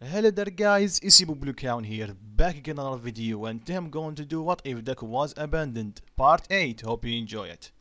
Hello there guys, it's Bakugou here, back again another video, and today I'm going to do What If Deku Was Abandoned, Part 8, hope you enjoy it.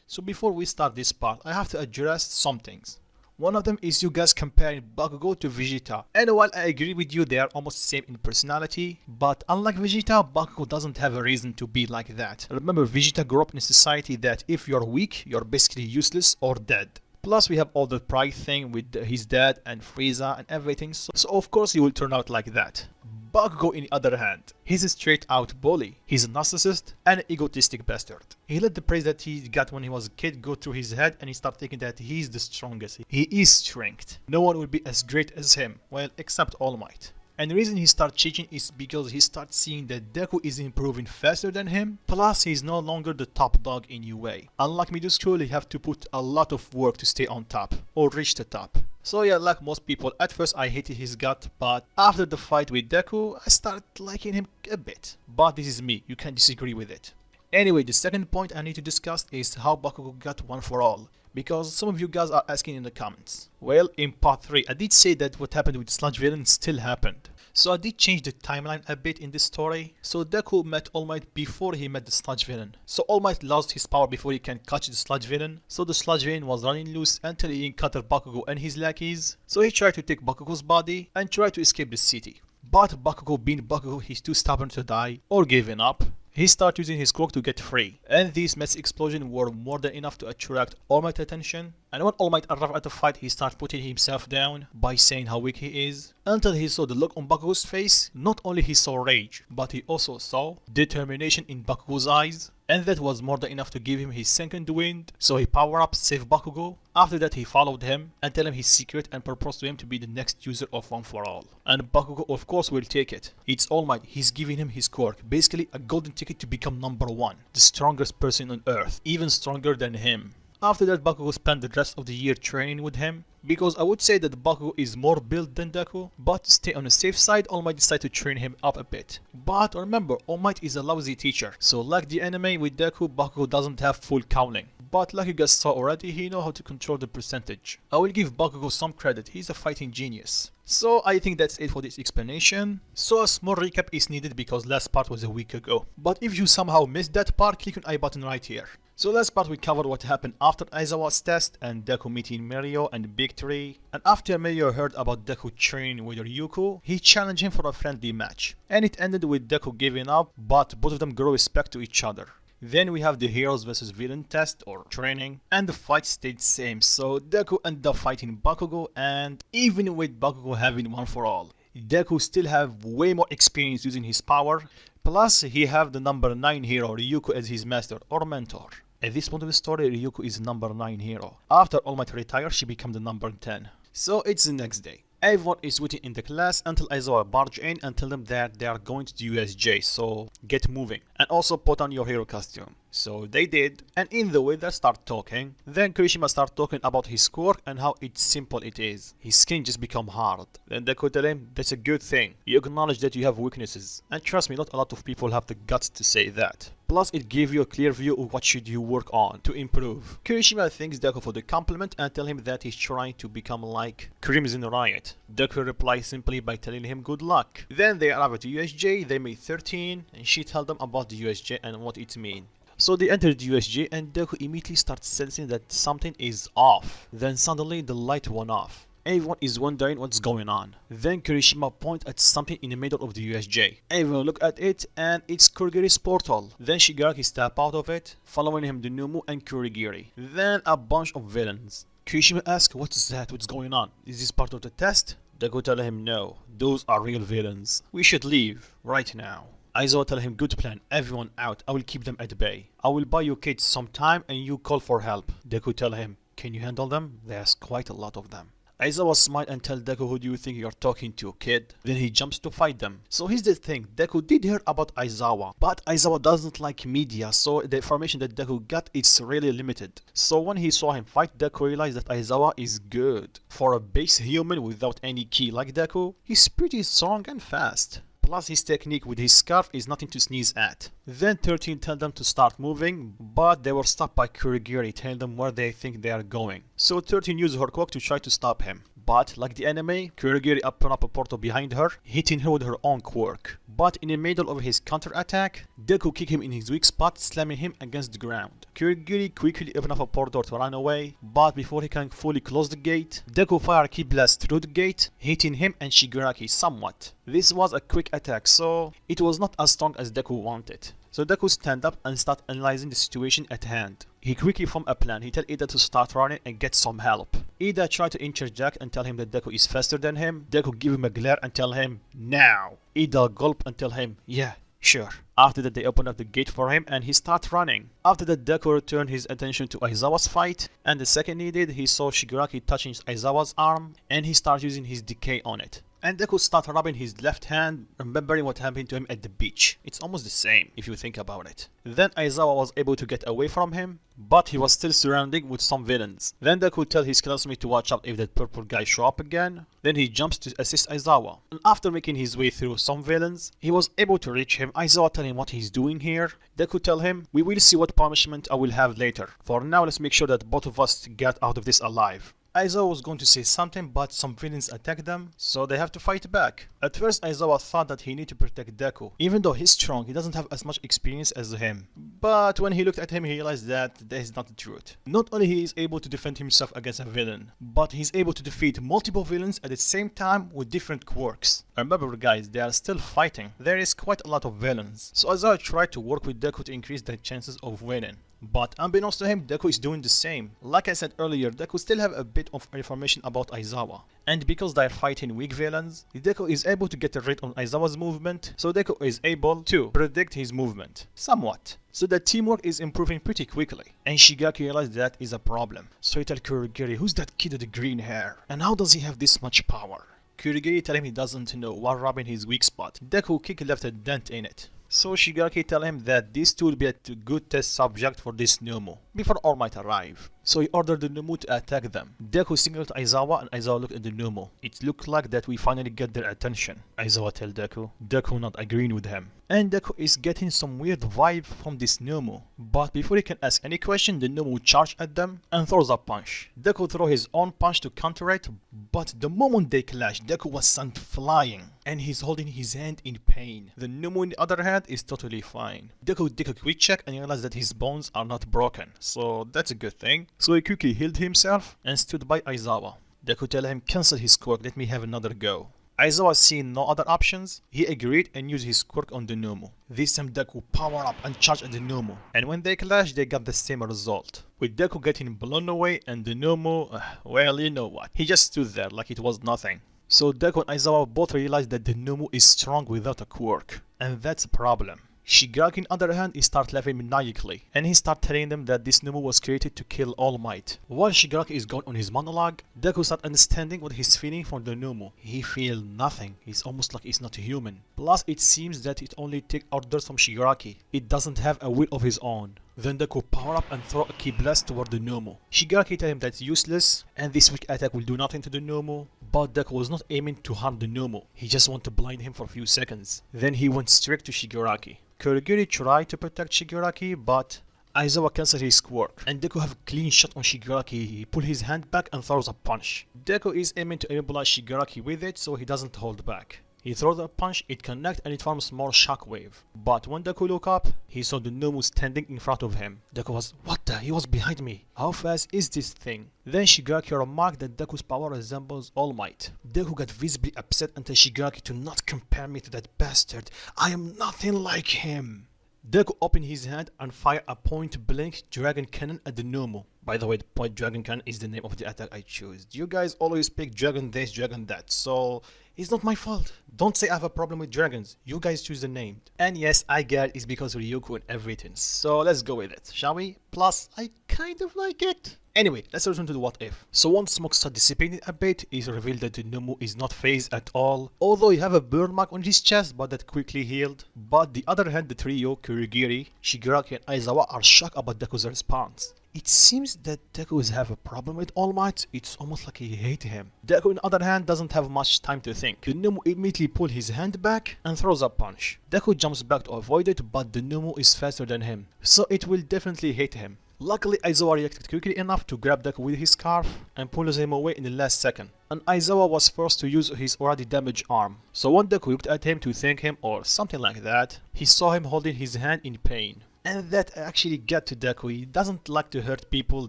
So before we start this part, I have to address some things. One of them is you guys comparing Bakugou to Vegeta. And while I agree with you, they are almost the same in personality, but unlike Vegeta, Bakugou doesn't have a reason to be like that. Remember, Vegeta grew up in a society that if you're weak, you're basically useless or dead. Plus we have all the pride thing with his dad and Frieza and everything, so of course he will turn out like that. Bakugou, on the other hand, he's a straight out bully. He's a narcissist and an egotistic bastard. He let the praise that he got when he was a kid go through his head, and he started thinking that he's the strongest. He is strength. No one will be as great as him, well, except All Might. And the reason he started cheating is because he started seeing that Deku is improving faster than him, plus he's no longer the top dog in UA. Unlike middle school, you have to put a lot of work to stay on top, or reach the top. So yeah, like most people, at first I hated his gut, but after the fight with Deku, I started liking him a bit. But this is me, you can't disagree with it. Anyway, the second point I need to discuss is how Bakugou got one for all, because some of you guys are asking in the comments. Well, in part 3, I did say that what happened with Sludge Villain still happened. So I did change the timeline a bit in this story. So Deku met All Might before he met the Sludge Villain. So All Might lost his power before he can catch the Sludge Villain. So the Sludge Villain was running loose until he encountered Bakugou and his lackeys. So he tried to take Bakugou's body and tried to escape the city. But Bakugou, being Bakugou, he's too stubborn to die or giving up. He started using his cloak to get free, and these mass explosions were more than enough to attract All Might's attention. And when All Might arrived at the fight, he started putting himself down by saying how weak he is, until he saw the look on Bakugou's face. Not only he saw rage, but he also saw determination in Bakugou's eyes, and that was more than enough to give him his second wind. So he powered up, saved Bakugou. After that he followed him and tell him his secret and proposed to him to be the next user of One for All. And Bakugou of course will take it. It's All Might, he's giving him his quirk, basically a golden ticket to become number 1, the strongest person on earth, even stronger than him. After that, Bakugou spent the rest of the year training with him, because I would say that Bakugou is more built than Deku, but to stay on the safe side, All Might decided to train him up a bit. But remember, All Might is a lousy teacher, so like the anime with Deku, Bakugou doesn't have full cowling. But like you guys saw already, he knows how to control the percentage. I will give Bakugou some credit, he's a fighting genius. So I think that's it for this explanation. So a small recap is needed because last part was a week ago. But if you somehow missed that part, click on I button right here. So last part we covered what happened after Aizawa's test and Deku meeting Mirio and Big Tree. And after Mirio heard about Deku training with Ryuko, he challenged him for a friendly match. And it ended with Deku giving up, but both of them grow respect to each other. Then we have the heroes vs villain test or training, and the fight stayed same, so Deku ended up fighting Bakugou, and even with Bakugou having One for All, Deku still have way more experience using his power, plus he have the number 9 hero Ryuko as his master or mentor. At this point of the story, Ryuko is number 9 hero. After All Might retires, she becomes the number 10. So it's the next day. Everyone is waiting in the class until Aizawa barge in and tell them that they are going to the USJ, so get moving. And also put on your hero costume. So they did, and in the way they start talking. Then Kirishima start talking about his quirk and how it's simple it is. His skin just become hard. Then Deku tell him that's a good thing. You acknowledge that you have weaknesses. And trust me, not a lot of people have the guts to say that. Plus it gives you a clear view of what should you work on to improve. Kirishima thanks Deku for the compliment and tell him that he's trying to become like Crimson Riot. Deku replies simply by telling him good luck. Then they arrive at the USJ, they meet 13, and she tells them about the USJ and what it means. So they entered the USJ and Deku immediately starts sensing that something is off. Then suddenly the light went off. Everyone is wondering what's going on. Then Kirishima points at something in the middle of the USJ. Everyone look at it and it's Kurogiri's portal. Then Shigaraki step out of it, following him the Numu and Kurogiri. Then a bunch of villains. Kirishima asks, what's that? What's going on? Is this part of the test? Deku tell him no, those are real villains. We should leave right now. Aizawa tell him good plan, everyone out, I will keep them at bay. I will buy your kids some time and you call for help. Deku tell him, Can you handle them? There's quite a lot of them. Aizawa smiled and tell Deku, who do you think you're talking to, kid? Then he jumps to fight them. So here's the thing, Deku did hear about Aizawa, but Aizawa doesn't like media, so the information that Deku got is really limited. So when he saw him fight, Deku realized that Aizawa is good. For a base human without any ki like Deku, he's pretty strong and fast. Plus his technique with his scarf is nothing to sneeze at. Then 13 tell them to start moving, but they were stopped by Kurogiri telling them where they think they are going. So 13 used her quirk to try to stop him. But like the anime, Kurogiri opened up a portal behind her, hitting her with her own quirk. But in the middle of his counter-attack, Deku kicked him in his weak spot, slamming him against the ground. Kurogiri quickly opened up a portal to run away, but before he can fully close the gate, Deku fired a ki blast through the gate, hitting him and Shigaraki somewhat. This was a quick attack, so it was not as strong as Deku wanted. So Deku stand up and start analyzing the situation at hand. He quickly formed a plan. He tell Ida to start running and get some help. Ida tried to interject and tell him that Deku is faster than him. Deku give him a glare and tell him, now. Ida gulp and tell him, yeah, sure. After that they open up the gate for him and he starts running. After that Deku returned his attention to Aizawa's fight, and the second he did, he saw Shigaraki touching Aizawa's arm and he started using his decay on it. And Deku started rubbing his left hand, remembering what happened to him at the beach. It's almost the same if you think about it. Then Aizawa was able to get away from him, but he was still surrounded with some villains. Then Deku tells his classmate to watch out if that purple guy show up again. Then he jumps to assist Aizawa. And after making his way through some villains, he was able to reach him. Aizawa telling him what he's doing here. Deku tell him, we will see what punishment I will have later. For now, let's make sure that both of us get out of this alive. Aizawa was going to say something, but some villains attacked them, so they have to fight back. At first Aizawa thought that he needed to protect Deku. Even though he's strong, he doesn't have as much experience as him. But when he looked at him, he realized that that is not the truth. Not only he is able to defend himself against a villain, but he's able to defeat multiple villains at the same time with different quirks. Remember guys, they are still fighting. There is quite a lot of villains. So Aizawa tried to work with Deku to increase the chances of winning. But unbeknownst to him, Deku is doing the same. Like I said earlier, Deku still have a bit of information about Aizawa. And because they are fighting weak villains, Deku is able to get a read on Aizawa's movement, so Deku is able to predict his movement. Somewhat. So the teamwork is improving pretty quickly. And Shigaraki realized that is a problem. So he tells Kurogiri, who's that kid with the green hair? And how does he have this much power? Kurogiri tells him he doesn't know while rubbing his weak spot. Deku kick left a dent in it. So Shigaraki tell him that this tool will be a good test subject for this Numu before All Might arrive. So he ordered the Numu to attack them. Deku signaled to Aizawa and Aizawa looked at the Numu. It looked like that we finally get their attention. Aizawa tell Deku. Deku not agreeing with him. And Deku is getting some weird vibe from this Numu. But before he can ask any question, the Numu charge at them and throws a punch. Deku throw his own punch to counter it, but the moment they clash, Deku was sent flying. And he's holding his hand in pain. The Numu on the other hand is totally fine. Deku did a quick check and realized that his bones are not broken. So that's a good thing. So he quickly healed himself and stood by Aizawa. Deku tell him cancel his quirk, let me have another go. Aizawa seeing no other options, he agreed and used his quirk on the Numu. This time Deku power up and charge at the Numu. And when they clashed, they got the same result. With Deku getting blown away and the Numu, well you know what, he just stood there like it was nothing. So Deku and Aizawa both realized that the Numu is strong without a quirk. And that's a problem. Shigaraki on the other hand, he started laughing maniacally, and he started telling them that this Numu was created to kill All Might. While Shigaraki is going on his monologue, Deku started understanding what he's feeling for the Numu. He feel nothing, he's almost like he's not human. Plus it seems that it only takes orders from Shigaraki, it doesn't have a will of his own. Then Deku power up and throw a ki blast toward the Numu. Shigaraki tell him that's useless and this weak attack will do nothing to the Numu. But Deku was not aiming to harm the Numu, he just wanted to blind him for a few seconds. Then he went straight to Shigaraki. Kurogiri tried to protect Shigaraki, but Aizawa cancelled his quirk, and Deku have a clean shot on Shigaraki. He pulled his hand back and throws a punch. Deku is aiming to immobilize Shigaraki with it, so he doesn't hold back. He throws a punch, it connects and it forms a small shockwave. But when Deku looked up, he saw the Numu standing in front of him. Deku was, what the? He was behind me. How fast is this thing? Then Shigaraki remarked that Deku's power resembles All Might. Deku got visibly upset and told Shigaraki to not compare me to that bastard. I am nothing like him. Deku opened his hand and fired a point-blank dragon cannon at the Numu. By the way, the Point Dragon Cannon is the name of the attack I choose. You guys always pick dragon this, dragon that, so it's not my fault. Don't say I have a problem with dragons. You guys choose the name. And yes, I get it, it's because of Ryuko and everything. So let's go with it, shall we? Plus, I kind of like it. Anyway, let's return to the what if. So once smoke starts dissipating a bit, it's revealed that the Numu is not phased at all. Although he have a burn mark on his chest, but that quickly healed. But the other hand, the trio, Kurogiri, Shigaraki and Aizawa are shocked about Deku's response. It seems that Deku have a problem with All Might. It's almost like he hates him. Deku on the other hand doesn't have much time to think. The Numu immediately pulls his hand back and throws a punch. Deku jumps back to avoid it, but the Numu is faster than him, so it will definitely hit him. Luckily, Aizawa reacted quickly enough to grab Deku with his scarf and pulls him away in the last second. And Aizawa was forced to use his already damaged arm. So when Deku looked at him to thank him or something like that, he saw him holding his hand in pain. And that actually got to Deku. He doesn't like to hurt people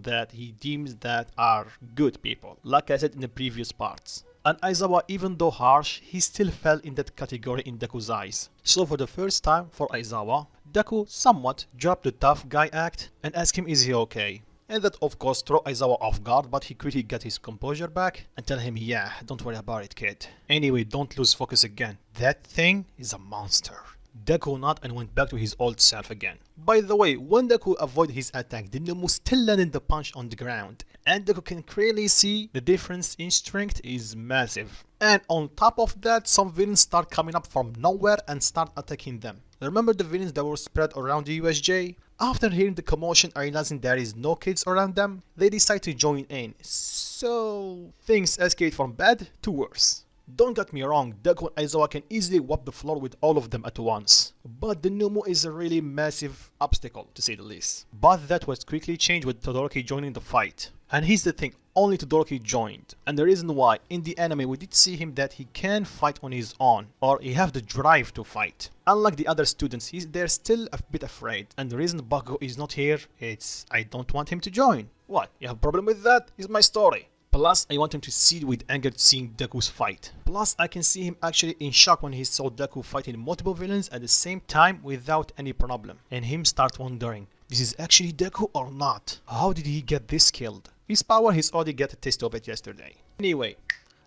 that he deems that are good people, like I said in the previous parts. And Aizawa, even though harsh, he still fell in that category in Deku's eyes. So for the first time for Aizawa, Deku somewhat dropped the tough guy act and asked him is he okay. And that of course threw Aizawa off guard, but he quickly got his composure back and tell him, yeah, don't worry about it, kid. Anyway, don't lose focus again. That thing is a monster. Deku nodded and went back to his old self again. By the way, when Deku avoided his attack, the Numu still landed the punch on the ground. And Deku can clearly see the difference in strength is massive. And on top of that, some villains start coming up from nowhere and start attacking them. Remember the villains that were spread around the USJ? After hearing the commotion and realizing there is no kids around them, they decide to join in. So things escalate from bad to worse. Don't get me wrong, Deku and Aizawa can easily wipe the floor with all of them at once. But the Numu is a really massive obstacle, to say the least. But that was quickly changed with Todoroki joining the fight. And here's the thing, only Todoroki joined. And the reason why, in the anime we did see him that he can fight on his own, or he have the drive to fight. Unlike the other students, they're still a bit afraid. And the reason Bakugou is not here, it's I don't want him to join. What, you have a problem with that? It's my story. Plus, I want him to see with anger seeing Deku's fight. Plus, I can see him actually in shock when he saw Deku fighting multiple villains at the same time without any problem. And him start wondering, this is actually Deku or not? How did he get this killed? His power, he's already got a taste of it yesterday. Anyway,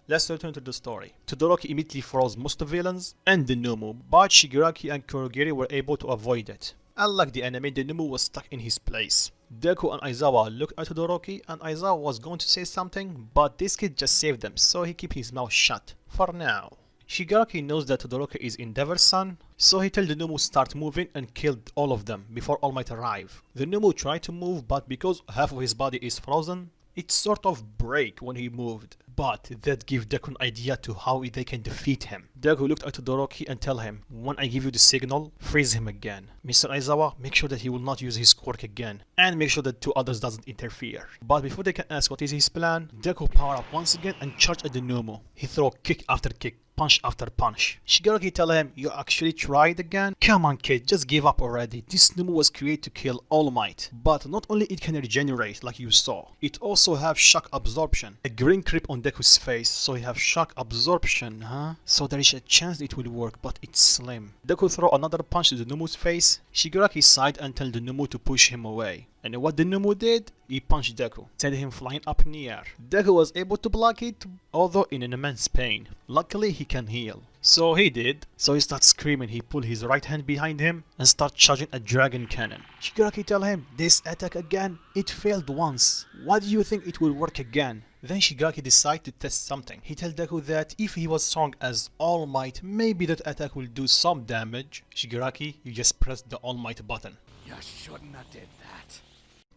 let's return to the story. Todoroki immediately froze most of the villains and the Numu, but Shigaraki and Kurogiri were able to avoid it. Unlike the anime, the Numu was stuck in his place. Deku and Aizawa looked at Todoroki and Aizawa was going to say something, but this kid just saved them, so he kept his mouth shut. For now. Shigaraki knows that Todoroki is Endeavor's son, so he tells the Numu start moving and killed all of them before All Might arrive. The Numu tried to move, but because half of his body is frozen, it sort of break when he moved. But that gave Deku an idea to how they can defeat him. Deku looked at Todoroki and tell him, when I give you the signal, freeze him again. Mr. Aizawa, make sure that he will not use his quirk again, and make sure that two others doesn't interfere. But before they can ask what is his plan, Deku power up once again and charged at the Numu. He threw kick after kick, punch after punch. Shigaraki tell him, you actually tried again? Come on kid, just give up already. This Numu was created to kill All Might. But not only it can regenerate like you saw, it also have shock absorption. A green creep on Deku's face, so he have shock absorption, huh? So there is a chance it will work, but it's slim. Deku throw another punch to the Numu's face. Shigaraki sighed and tell the Numu to push him away. And what the Numu did? He punched Deku, sending him flying up in the air. Deku was able to block it, although in an immense pain. Luckily he can heal. So he did. So he starts screaming, he pulled his right hand behind him and start charging a dragon cannon. Shigaraki tell him, this attack again? It failed once. Why do you think it will work again? Then Shigaraki decided to test something. He told Deku that if he was strong as All Might, maybe that attack will do some damage. Shigaraki, you just press the All Might button. You shouldn't have did that.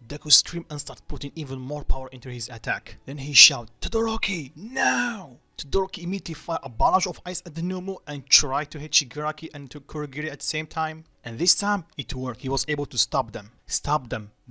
Deku screamed and started putting even more power into his attack. Then he shouted, Todoroki, now! Todoroki immediately fired a barrage of ice at the Numu and tried to hit Shigaraki and Kurogiri at the same time. And this time, it worked. He was able to stop them.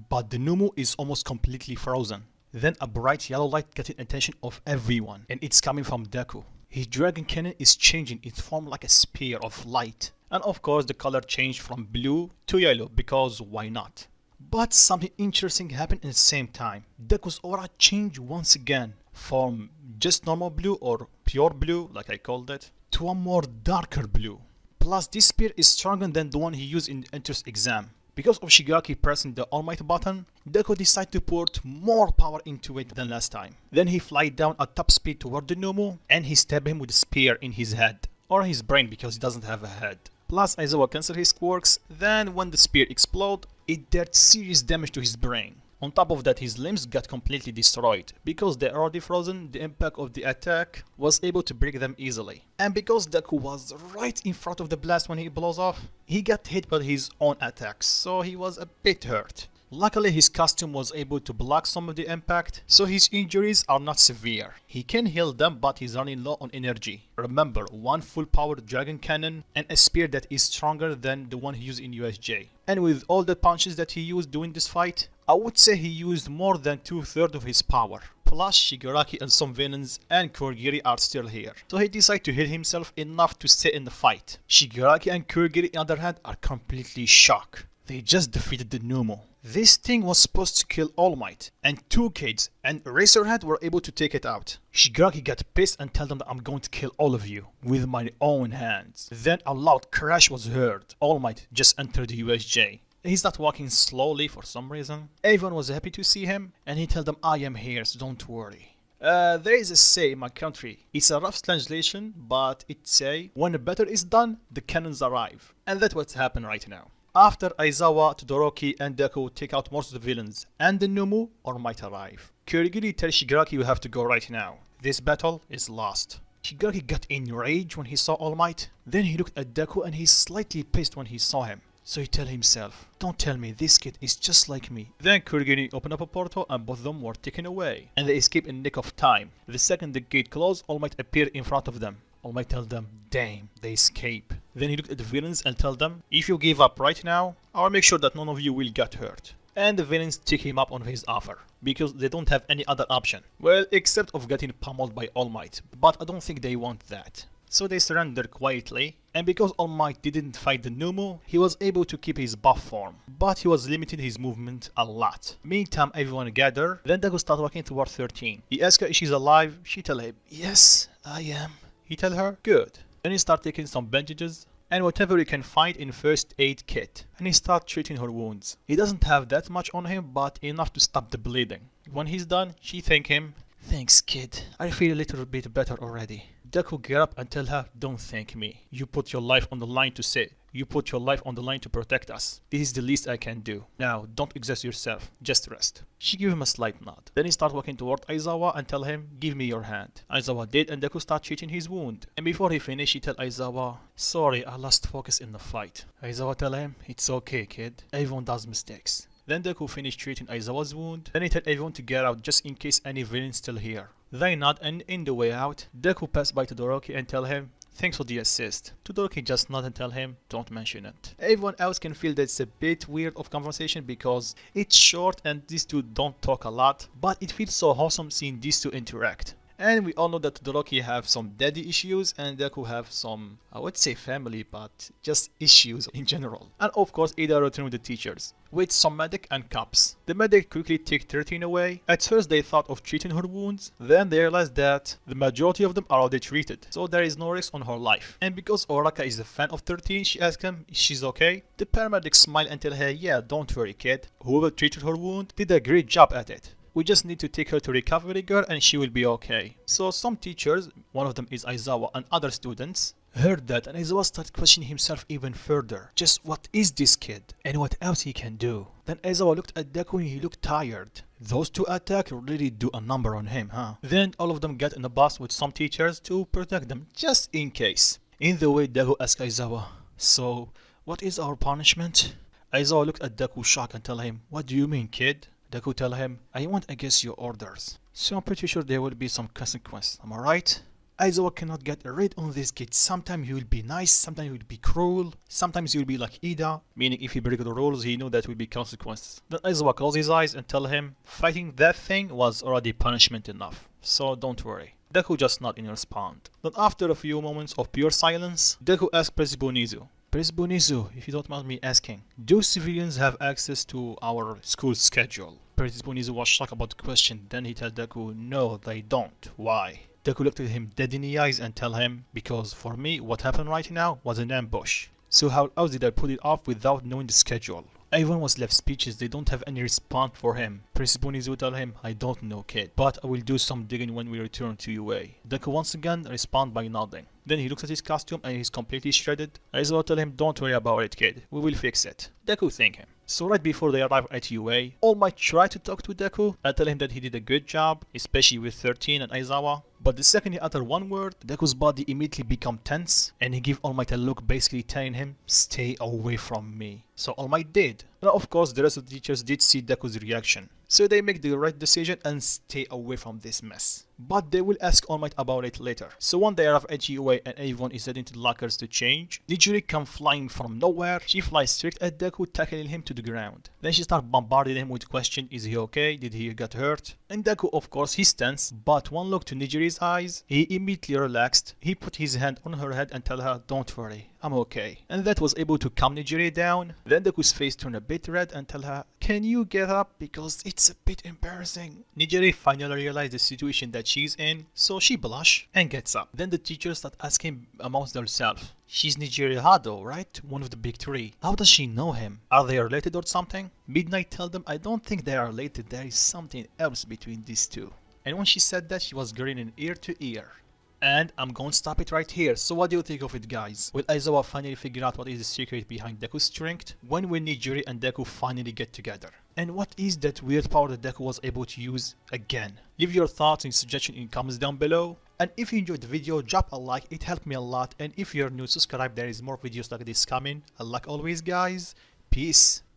But the Numu is almost completely frozen. Then a bright yellow light getting attention of everyone, and it's coming from Deku. His dragon cannon is changing its form like a spear of light. And of course the color changed from blue to yellow, because why not? But something interesting happened at the same time. Deku's aura changed once again, from just normal blue or pure blue, like I called it, to a more darker blue. Plus this spear is stronger than the one he used in the entrance exam, Because of Shigaraki pressing the All Might button, Deku decided to put more power into it than last time. Then he flies down at top speed toward the Numu and he stabs him with a spear in his head. Or his brain because he doesn't have a head. Plus Aizawa cancels his quirks, then when the spear explodes, it dealt serious damage to his brain. On top of that, his limbs got completely destroyed. Because they are already frozen, the impact of the attack was able to break them easily. And because Deku was right in front of the blast when he blows off, he got hit by his own attacks, so he was a bit hurt. Luckily his costume was able to block some of the impact, so his injuries are not severe. He can heal them but he's running low on energy. Remember, one full powered dragon cannon and a spear that is stronger than the one he used in USJ. And with all the punches that he used during this fight, I would say he used more than 2/3 of his power. Plus Shigaraki and some villains and Kurogiri are still here. So he decided to heal himself enough to stay in the fight. Shigaraki and Kurogiri on the other hand are completely shocked. They just defeated the Numo. This thing was supposed to kill All Might, and two kids and Eraserhead were able to take it out. Shigaraki got pissed and told them that I'm going to kill all of you with my own hands. Then a loud crash was heard. All Might just entered the USJ. He started walking slowly for some reason. Everyone was happy to see him, and he told them I am here, so don't worry. There is a say in my country. It's a rough translation, but it say, when the battle is done, the cannons arrive. And that's what's happened right now. After Aizawa, Todoroki and Deku take out most of the villains, and the Numu All Might arrive. Kurogiri tells Shigaraki you have to go right now. This battle is lost. Shigaraki got enraged when he saw All Might. Then he looked at Deku and he's slightly pissed when he saw him. So he tell himself, don't tell me this kid is just like me. Then Kurogiri opened up a portal and both of them were taken away. And they escaped in nick of time. The second the gate closed, All Might appeared in front of them. All Might tell them, damn, they escape. Then he looked at the villains and told them, if you give up right now, I'll make sure that none of you will get hurt. And the villains take him up on his offer, because they don't have any other option. Well, except of getting pummeled by All Might, but I don't think they want that. So they surrender quietly, and because All Might didn't fight the Numu, he was able to keep his buff form, but he was limiting his movement a lot. Meantime, everyone gathered, then Deku started walking toward 13. He asked her if she's alive, she tell him, yes, I am. He tell her, good. Then he start taking some bandages and whatever he can find in first aid kit, and he start treating her wounds. He doesn't have that much on him, but enough to stop the bleeding. When he's done, she thank him, thanks kid, I feel a little bit better already. Deku get up and tell her, don't thank me. You put your life on the line to save. You put your life on the line to protect us. This is the least I can do. Now, don't exhaust yourself. Just rest. She give him a slight nod. Then he start walking toward Aizawa and tell him, give me your hand. Aizawa did and Deku start treating his wound. And before he finished, he tell Aizawa, sorry, I lost focus in the fight. Aizawa tell him, it's okay kid. Everyone does mistakes. Then Deku finished treating Aizawa's wound. Then he told everyone to get out just in case any villain's still here. They nod and in the way out, Deku passed by Todoroki and tell him, thanks for the assist. Todoroki just nod and tell him, don't mention it. Everyone else can feel that it's a bit weird of conversation because it's short and these two don't talk a lot, but it feels so wholesome seeing these two interact. And we all know that Todoroki have some daddy issues and Deku have some, I would say family, but just issues in general. And of course Ida returned with the teachers, with some medic and cops. The medic quickly took 13 away. At first they thought of treating her wounds, then they realized that the majority of them are already treated, so there is no risk on her life. And because Oraka is a fan of 13, she asked him if she's okay. The paramedic smiled and told her, yeah, don't worry kid, whoever treated her wound did a great job at it. We just need to take her to recovery girl and she will be okay. So some teachers, one of them is Aizawa and other students, heard that and Aizawa started questioning himself even further. Just what is this kid and what else he can do? Then Aizawa looked at Deku and he looked tired. Those two attacks really do a number on him, huh? Then all of them get in the bus with some teachers to protect them, just in case. In the way Deku asked Aizawa, so what is our punishment? Aizawa looked at Deku shocked and told him, what do you mean kid? Deku tell him, I went against your orders, so I'm pretty sure there will be some consequence, am I right? Aizawa cannot get a read on this kid. Sometimes he will be nice, sometimes he will be cruel, sometimes he will be like Ida, meaning if he breaks the rules he know that will be consequences. Then Aizawa closes his eyes and tell him, fighting that thing was already punishment enough, so don't worry. Deku just nod in response. Then after a few moments of pure silence, Deku asked Principal Nizu, Principal Nizu, if you don't mind me asking, do civilians have access to our school schedule? Principal Nizu was shocked about the question, then he told Deku, no they don't. Why? Deku looked at him dead in the eyes and tell him, because for me what happened right now was an ambush. So how else did I put it off without knowing the schedule? Everyone was left speechless. They don't have any response for him. Principal Nizu tell him, I don't know kid, but I will do some digging when we return to UA. Deku once again responds by nodding. Then he looks at his costume and he's completely shredded. Aizawa tell him, don't worry about it kid, we will fix it. Deku thank him. So right before they arrive at UA, All Might try to talk to Deku and tell him that he did a good job, especially with 13 and Aizawa. But the second he utters one word, Deku's body immediately becomes tense and he gives All Might a look basically telling him, stay away from me. So All Might did. Now of course the rest of the teachers did see Deku's reaction. So they make the right decision and stay away from this mess. But they will ask All Might about it later. So one day arrive at UA and everyone is heading to the lockers to change. Nijiri comes flying from nowhere. She flies straight at Deku, tackling him to the ground. Then she starts bombarding him with questions. Is he okay? Did he get hurt? And Deku of course he's tense, but one look to Nijiri's eyes, he immediately relaxed. He put his hand on her head and tell her, don't worry, I'm okay. And that was able to calm Nijiri down. Then Deku's face turned a bit red and tell her, can you get up because it's a bit embarrassing. Nijiri finally realized the situation that she's in, so she blush and gets up. Then the teachers start asking amongst themselves, she's Nijiri Hado, right? One of the big three. How does she know him? Are they related or something? Midnight tell them, I don't think they are related, there is something else between these two. And when she said that, she was grinning ear to ear. And I'm going to stop it right here. So what do you think of it guys? Will Aizawa finally figure out what is the secret behind Deku's strength? When will Nijiri and Deku finally get together? And what is that weird power that Deku was able to use again? Leave your thoughts and suggestions in comments down below. And if you enjoyed the video, drop a like, it helped me a lot. And if you're new, subscribe, there is more videos like this coming. And like always guys, peace.